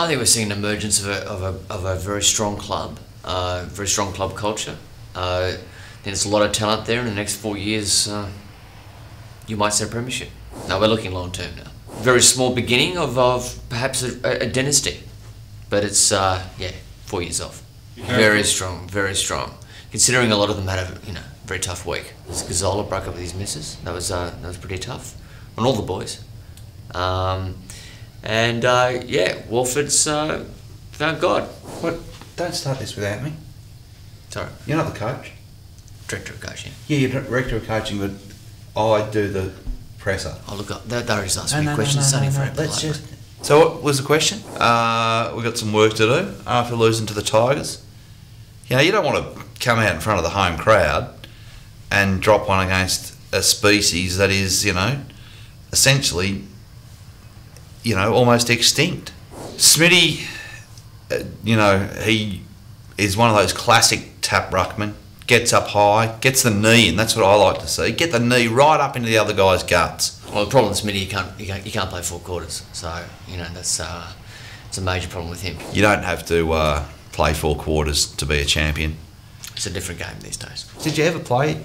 think we're seeing an emergence of a very strong club, very strong club culture. I think there's a lot of talent there. In the next 4 years, you might see a premiership. No, we're looking long term now. Very small beginning of perhaps a dynasty, but it's 4 years off. Very strong, very strong. Considering a lot of them had a very tough week. Gazzola broke up with his missus. That was pretty tough on all the boys. Wolford's found God. What? Don't start this without me. Sorry. You're not the coach. Director of coaching. Yeah, you're director of coaching, but I do the presser. Oh look, that already asked me questions. Let's just. So what was the question? We've got some work to do after losing to the Tigers. You don't want to come out in front of the home crowd and drop one against a species that is, essentially, almost extinct. Smitty, he is one of those classic tap ruckmen. Gets up high, gets the knee in. That's what I like to see. Get the knee right up into the other guy's guts. Well, the problem with Smitty, you can't play 4 quarters. So that's it's a major problem with him. You don't have to play 4 quarters to be a champion. It's a different game these days. Did you ever play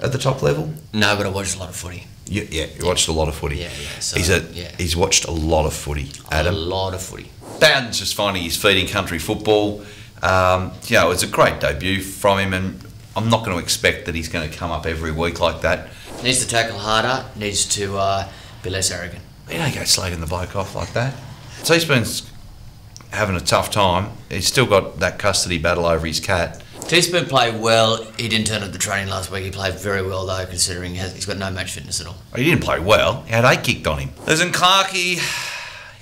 at the top level? No, but I watched a lot of footy. You watched a lot of footy. Yeah. So, he's watched a lot of footy, Adam. A lot of footy. Bowden's just finding his feet in country football. It's a great debut from him, and I'm not going to expect that he's going to come up every week like that. Needs to tackle harder, needs to be less arrogant. You don't go slagging the bloke off like that. Teaspoon's having a tough time. He's still got that custody battle over his cat. Teaspoon played well. He didn't turn up the training last week. He played very well though, considering he's got no match fitness at all. He didn't play well. He had 8 kicked on him. There's Clarkey,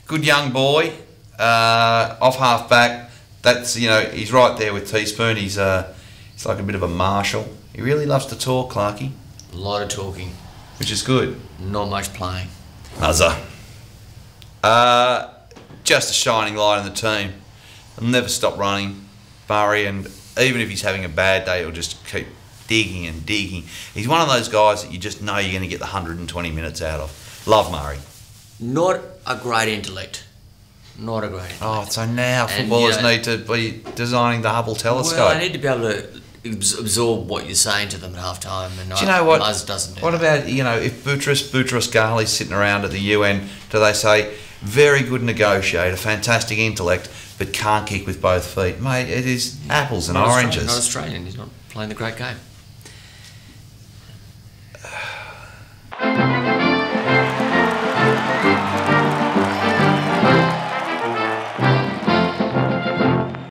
good young boy, off half back. That's he's right there with Teaspoon. He's like a bit of a marshal. He really loves to talk, Clarkey. A lot of talking. Which is good. Not much playing. Muzza. Just a shining light in the team. He'll never stop running, Murray, and even if he's having a bad day, he'll just keep digging and digging. He's one of those guys that you just know you're going to get the 120 minutes out of. Love Murray. Not a great intellect. Not a great intellect. Oh, so now footballers need to be designing the Hubble telescope. Well, they need to be able to absorb what you're saying to them at half time, and do you know what? Muzz doesn't do what that. About if Boutros Ghali's sitting around at the UN, do they say very good negotiator, fantastic intellect, but can't kick with both feet? Mate, it is apples and oranges. Not Australian. He's not playing the great game.